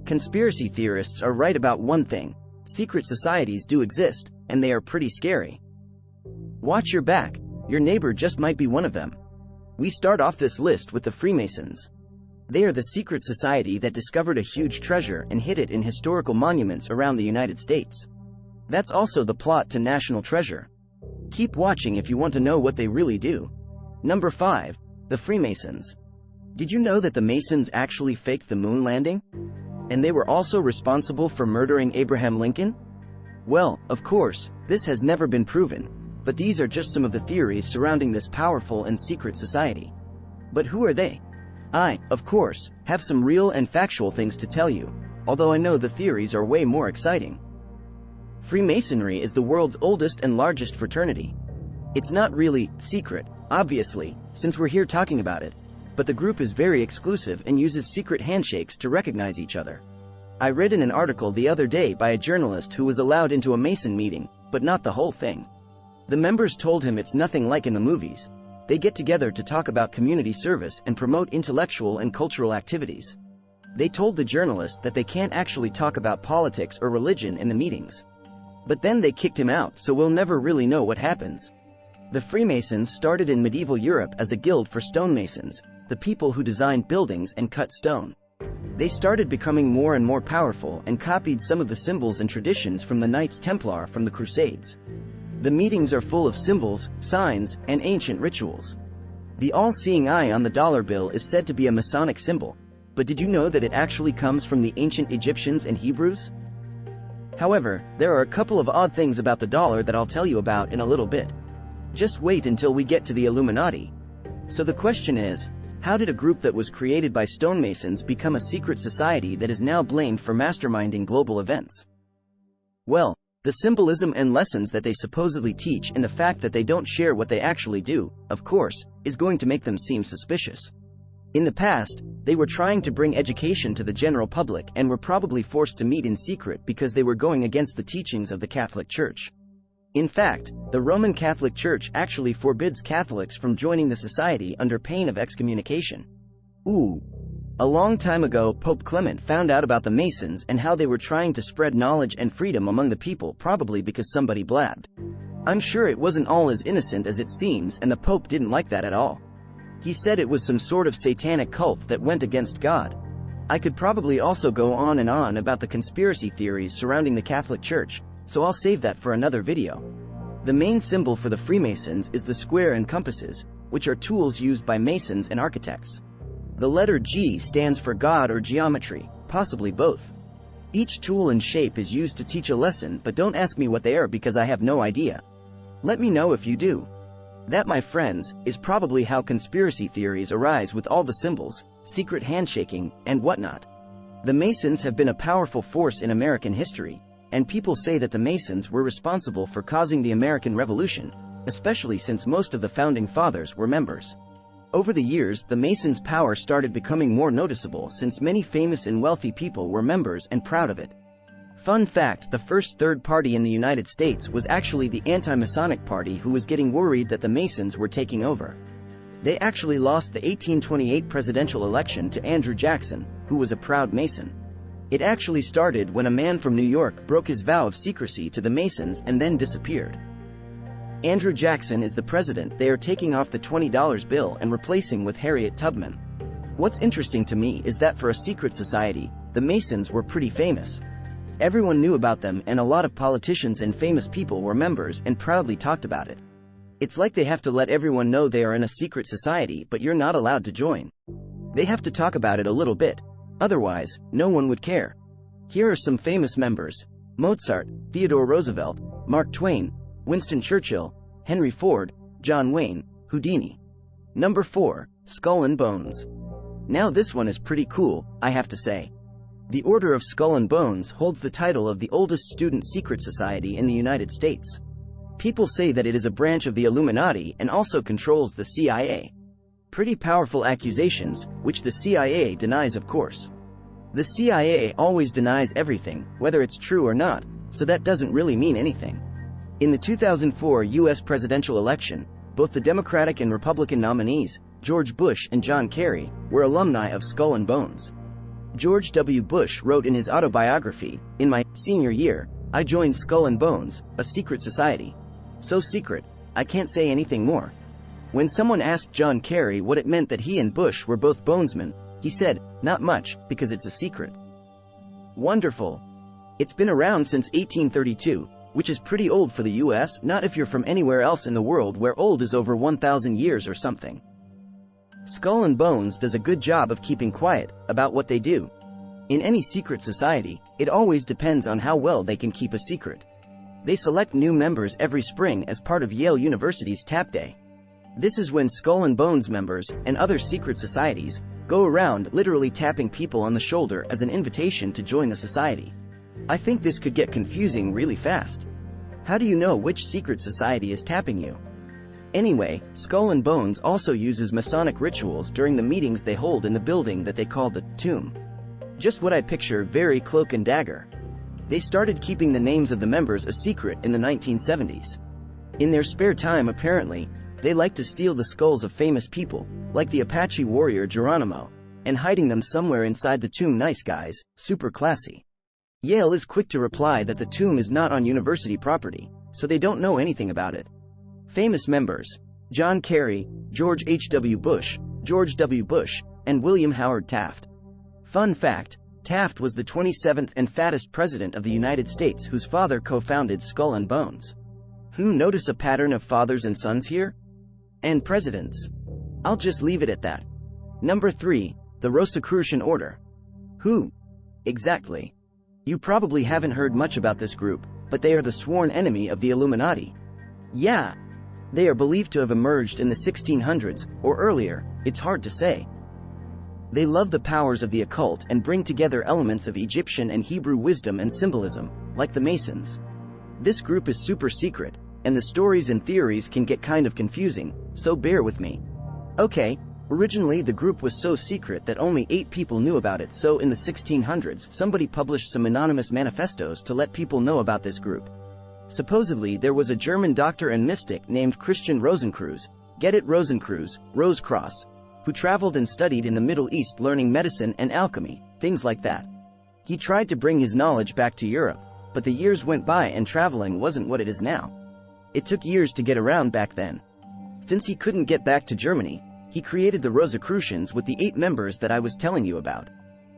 Conspiracy theorists are right about one thing: secret societies do exist, and they are pretty scary. Watch your back, your neighbor just might be one of them. We start off this list with the Freemasons. They are the secret society that discovered a huge treasure and hid it in historical monuments around the United States. That's also the plot to National Treasure. Keep watching if you want to know what they really do. Number 5. The Freemasons. Did you know that the Masons actually faked the moon landing? And they were also responsible for murdering Abraham Lincoln? Well, of course, this has never been proven, but these are just some of the theories surrounding this powerful and secret society. But who are they? I, of course, have some real and factual things to tell you, although I know the theories are way more exciting. Freemasonry is the world's oldest and largest fraternity. It's not really secret, obviously, since we're here talking about it, but the group is very exclusive and uses secret handshakes to recognize each other. I read in an article the other day by a journalist who was allowed into a Mason meeting, but not the whole thing. The members told him it's nothing like in the movies. They get together to talk about community service and promote intellectual and cultural activities. They told the journalist that they can't actually talk about politics or religion in the meetings. But then they kicked him out, so we'll never really know what happens. The Freemasons started in medieval Europe as a guild for stonemasons, the people who designed buildings and cut stone. They started becoming more and more powerful and copied some of the symbols and traditions from the Knights Templar from the Crusades. The meetings are full of symbols, signs, and ancient rituals. The all-seeing eye on the dollar bill is said to be a Masonic symbol, but did you know that it actually comes from the ancient Egyptians and Hebrews? However, there are a couple of odd things about the dollar that I'll tell you about in a little bit. Just wait until we get to the Illuminati. So the question is, how did a group that was created by stonemasons become a secret society that is now blamed for masterminding global events? Well, the symbolism and lessons that they supposedly teach and the fact that they don't share what they actually do, of course, is going to make them seem suspicious. In the past, they were trying to bring education to the general public and were probably forced to meet in secret because they were going against the teachings of the Catholic Church. In fact, the Roman Catholic Church actually forbids Catholics from joining the society under pain of excommunication. A long time ago, Pope Clement found out about the Masons and how they were trying to spread knowledge and freedom among the people, probably because somebody blabbed. I'm sure it wasn't all as innocent as it seems, and the Pope didn't like that at all. He said it was some sort of satanic cult that went against God. I could probably also go on and on about the conspiracy theories surrounding the Catholic Church, so I'll save that for another video. The main symbol for the Freemasons is the square and compasses, which are tools used by Masons and architects. The letter G stands for God or geometry, possibly both. Each tool and shape is used to teach a lesson, but don't ask me what they are because I have no idea. Let me know if you do. That, my friends, is probably how conspiracy theories arise with all the symbols, secret handshaking, and whatnot. The Masons have been a powerful force in American history, and people say that the Masons were responsible for causing the American Revolution, especially since most of the founding fathers were members. Over the years, the Masons' power started becoming more noticeable since many famous and wealthy people were members and proud of it. Fun fact: the first third party in the United States was actually the anti-Masonic party, who was getting worried that the Masons were taking over. They actually lost the 1828 presidential election to Andrew Jackson, who was a proud Mason. It actually started when a man from New York broke his vow of secrecy to the Masons and then disappeared. Andrew Jackson is the president they are taking off the $20 bill and replacing with Harriet Tubman. What's interesting to me is that for a secret society, the Masons were pretty famous. Everyone knew about them, and a lot of politicians and famous people were members and proudly talked about it. It's like they have to let everyone know they are in a secret society, but you're not allowed to join. They have to talk about it a little bit. Otherwise, no one would care. Here are some famous members: Mozart, Theodore Roosevelt, Mark Twain, Winston Churchill, Henry Ford, John Wayne, Houdini. Number 4. Skull and Bones. Now this one is pretty cool, I have to say. The Order of Skull and Bones holds the title of the oldest student secret society in the United States. People say that it is a branch of the Illuminati and also controls the CIA. Pretty powerful accusations, which the CIA denies, of course. The CIA always denies everything, whether it's true or not, so that doesn't really mean anything. In the 2004 U.S. presidential election, both the Democratic and Republican nominees, George Bush and John Kerry, were alumni of Skull and Bones. George W. Bush wrote in his autobiography, "In my senior year, I joined Skull and Bones, a secret society. So secret, I can't say anything more." When someone asked John Kerry what it meant that he and Bush were both bonesmen, he said, "Not much, because it's a secret." Wonderful. It's been around since 1832, which is pretty old for the US, not if you're from anywhere else in the world where old is over 1,000 years or something. Skull and Bones does a good job of keeping quiet about what they do. In any secret society, it always depends on how well they can keep a secret. They select new members every spring as part of Yale University's Tap Day. This is when Skull and Bones members, and other secret societies, go around literally tapping people on the shoulder as an invitation to join the society. I think this could get confusing really fast. How do you know which secret society is tapping you? Anyway, Skull and Bones also uses Masonic rituals during the meetings they hold in the building that they call the Tomb. Just what I picture, very cloak and dagger. They started keeping the names of the members a secret in the 1970s. In their spare time, apparently, they like to steal the skulls of famous people, like the Apache warrior Geronimo, and hiding them somewhere inside the tomb. Nice guys, super classy. Yale is quick to reply that the tomb is not on university property, so they don't know anything about it. Famous members: John Kerry, George H.W. Bush, George W. Bush, and William Howard Taft. Fun fact, Taft was the 27th and fattest president of the United States, whose father co-founded Skull and Bones. Notice a pattern of fathers and sons here? And presidents. I'll just leave it at that. Number 3, the Rosicrucian Order. Who? Exactly. You probably haven't heard much about this group, but they are the sworn enemy of the Illuminati. Yeah. They are believed to have emerged in the 1600s, or earlier, it's hard to say. They love the powers of the occult and bring together elements of Egyptian and Hebrew wisdom and symbolism, like the Masons. This group is super secret, and the stories and theories can get kind of confusing, so bear with me. Okay, originally the group was so secret that only 8 people knew about it, so in the 1600s somebody published some anonymous manifestos to let people know about this group. Supposedly there was a German doctor and mystic named Christian Rosenkreuz, get it, Rosenkreuz, Rose-Cross, who traveled and studied in the Middle East learning medicine and alchemy, things like that. He tried to bring his knowledge back to Europe, but the years went by and traveling wasn't what it is now. It took years to get around back then. Since he couldn't get back to Germany, he created the Rosicrucians with the 8 members that I was telling you about.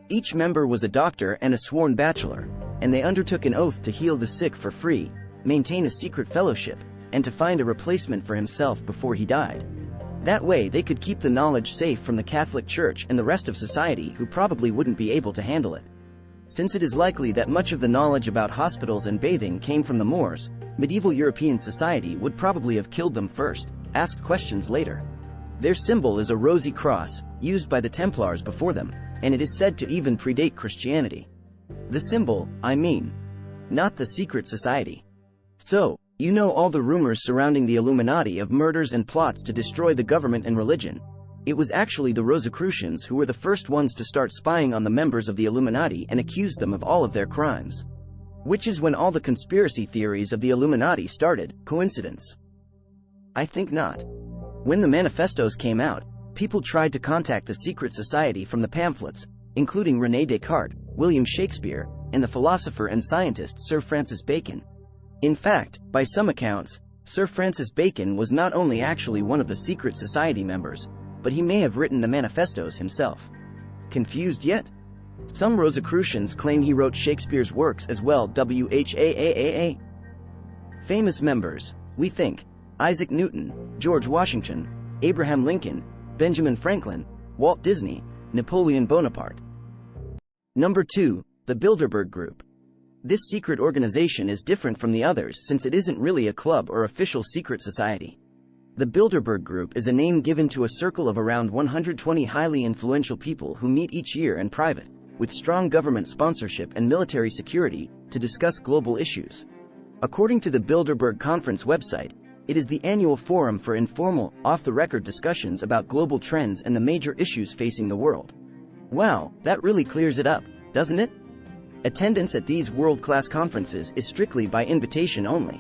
Each member was a doctor and a sworn bachelor, and they undertook an oath to heal the sick for free, maintain a secret fellowship, and to find a replacement for himself before he died. That way they could keep the knowledge safe from the Catholic Church and the rest of society, who probably wouldn't be able to handle it. Since it is likely that much of the knowledge about hospitals and bathing came from the Moors, medieval European society would probably have killed them first, asked questions later. Their symbol is a rosy cross, used by the Templars before them, and it is said to even predate Christianity. The symbol, I mean. Not the secret society. So, you know all the rumors surrounding the Illuminati of murders and plots to destroy the government and religion. It was actually the Rosicrucians who were the first ones to start spying on the members of the Illuminati and accused them of all of their crimes. Which is when all the conspiracy theories of the Illuminati started. Coincidence? I think not. When the manifestos came out, people tried to contact the secret society from the pamphlets, including René Descartes, William Shakespeare, and the philosopher and scientist Sir Francis Bacon. In fact, by some accounts, Sir Francis Bacon was not only actually one of the secret society members, but he may have written the manifestos himself. Confused yet? Some Rosicrucians claim he wrote Shakespeare's works as well. WHAAAA. Famous members, we think: Isaac Newton, George Washington, Abraham Lincoln, Benjamin Franklin, Walt Disney, Napoleon Bonaparte. Number 2, the Bilderberg Group. This secret organization is different from the others since it isn't really a club or official secret society. The Bilderberg Group is a name given to a circle of around 120 highly influential people who meet each year in private, with strong government sponsorship and military security, to discuss global issues. According to the Bilderberg Conference website, it is the annual forum for informal, off-the-record discussions about global trends and the major issues facing the world. Wow, that really clears it up, doesn't it? Attendance at these world-class conferences is strictly by invitation only.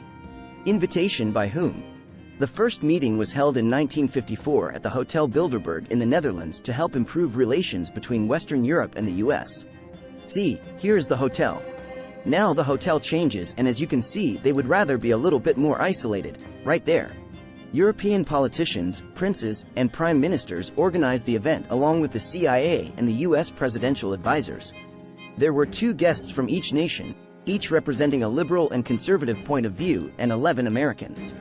Invitation by whom? The first meeting was held in 1954 at the Hotel Bilderberg in the Netherlands to help improve relations between Western Europe and the US. See, here's the hotel. Now the hotel changes, and as you can see, they would rather be a little bit more isolated, right there. European politicians, princes, and prime ministers organized the event along with the CIA and the US presidential advisors. There were 2 guests from each nation, each representing a liberal and conservative point of view, and 11 Americans.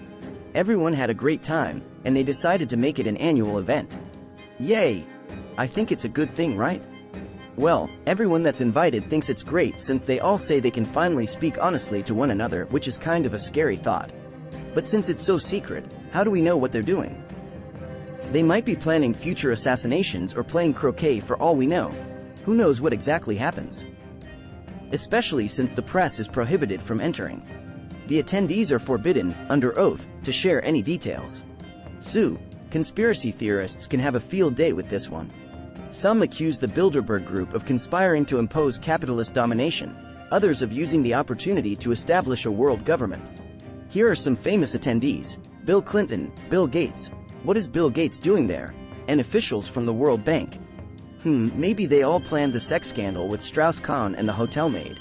Everyone had a great time, and they decided to make it an annual event. Yay! I think it's a good thing, right? Well, everyone that's invited thinks it's great since they all say they can finally speak honestly to one another, which is kind of a scary thought. But since it's so secret, how do we know what they're doing? They might be planning future assassinations or playing croquet for all we know. Who knows what exactly happens? Especially since the press is prohibited from entering. The attendees are forbidden, under oath, to share any details. So, conspiracy theorists can have a field day with this one. Some accuse the Bilderberg Group of conspiring to impose capitalist domination, others of using the opportunity to establish a world government. Here are some famous attendees: Bill Clinton, Bill Gates. What is Bill Gates doing there? And officials from the World Bank. Maybe they all planned the sex scandal with Strauss-Kahn and the hotel maid.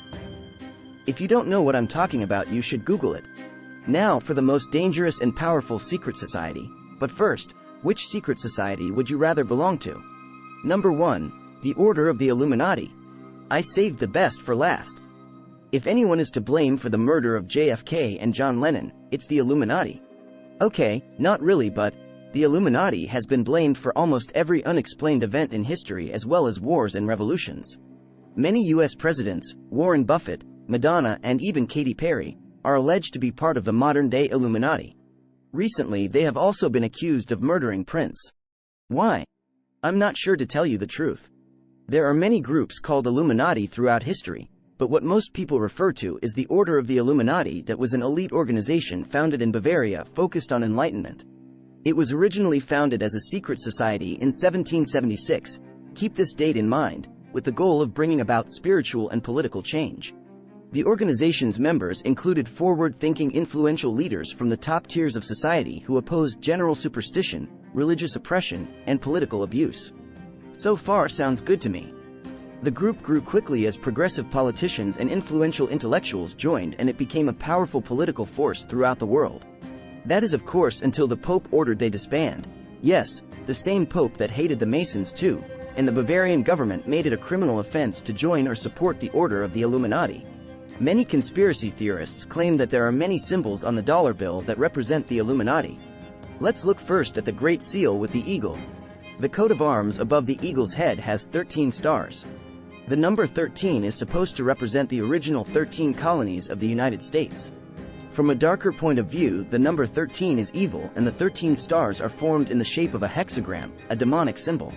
If you don't know what I'm talking about, you should Google it. Now for the most dangerous and powerful secret society. But first, which secret society would you rather belong to? Number 1. The Order of the Illuminati. I saved the best for last. If anyone is to blame for the murder of JFK and John Lennon, it's the Illuminati. Okay, not really, but the Illuminati has been blamed for almost every unexplained event in history as well as wars and revolutions. Many US presidents, Warren Buffett, Madonna, and even Katy Perry, are alleged to be part of the modern-day Illuminati. Recently, they have also been accused of murdering Prince. Why? I'm not sure, to tell you the truth. There are many groups called Illuminati throughout history, but what most people refer to is the Order of the Illuminati, that was an elite organization founded in Bavaria focused on enlightenment. It was originally founded as a secret society in 1776, keep this date in mind, with the goal of bringing about spiritual and political change. The organization's members included forward-thinking influential leaders from the top tiers of society who opposed general superstition, religious oppression, and political abuse. So far sounds good to me. The group grew quickly as progressive politicians and influential intellectuals joined, and it became a powerful political force throughout the world. That is, of course, until the Pope ordered they disband. Yes, the same Pope that hated the Masons too, and the Bavarian government made it a criminal offense to join or support the Order of the Illuminati. Many conspiracy theorists claim that there are many symbols on the dollar bill that represent the Illuminati. Let's look first at the Great Seal with the eagle. The coat of arms above the eagle's head has 13 stars. The number 13 is supposed to represent the original 13 colonies of the United States. From a darker point of view, the number 13 is evil, and the 13 stars are formed in the shape of a hexagram, a demonic symbol.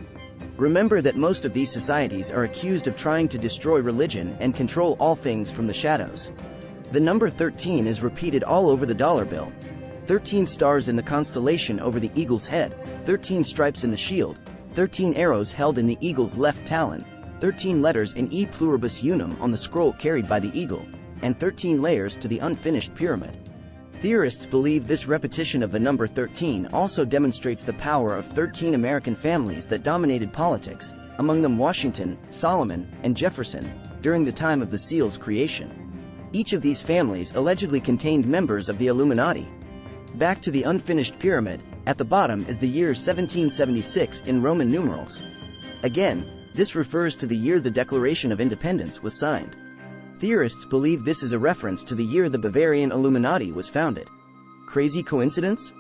Remember that most of these societies are accused of trying to destroy religion and control all things from the shadows. The number 13 is repeated all over the dollar bill. 13 stars in the constellation over the eagle's head, 13 stripes in the shield, 13 arrows held in the eagle's left talon, 13 letters in E pluribus unum on the scroll carried by the eagle, and 13 layers to the unfinished pyramid. Theorists believe this repetition of the number 13 also demonstrates the power of 13 American families that dominated politics, among them Washington, Solomon, and Jefferson, during the time of the seal's creation. Each of these families allegedly contained members of the Illuminati. Back to the unfinished pyramid, at the bottom is the year 1776 in Roman numerals. Again, this refers to the year the Declaration of Independence was signed. Theorists believe this is a reference to the year the Bavarian Illuminati was founded. Crazy coincidence?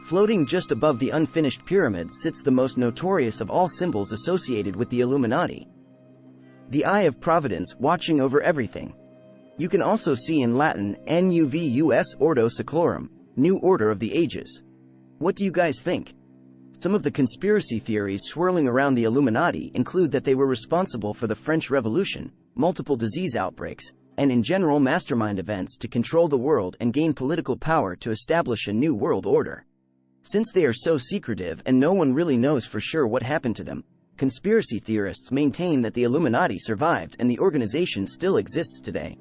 Floating just above the unfinished pyramid sits the most notorious of all symbols associated with the Illuminati. The Eye of Providence, watching over everything. You can also see in Latin, Nuvus Ordo Seclorum, New Order of the Ages. What do you guys think? Some of the conspiracy theories swirling around the Illuminati include that they were responsible for the French Revolution, multiple disease outbreaks, and in general mastermind events to control the world and gain political power to establish a new world order. Since they are so secretive and no one really knows for sure what happened to them, conspiracy theorists maintain that the Illuminati survived and the organization still exists today.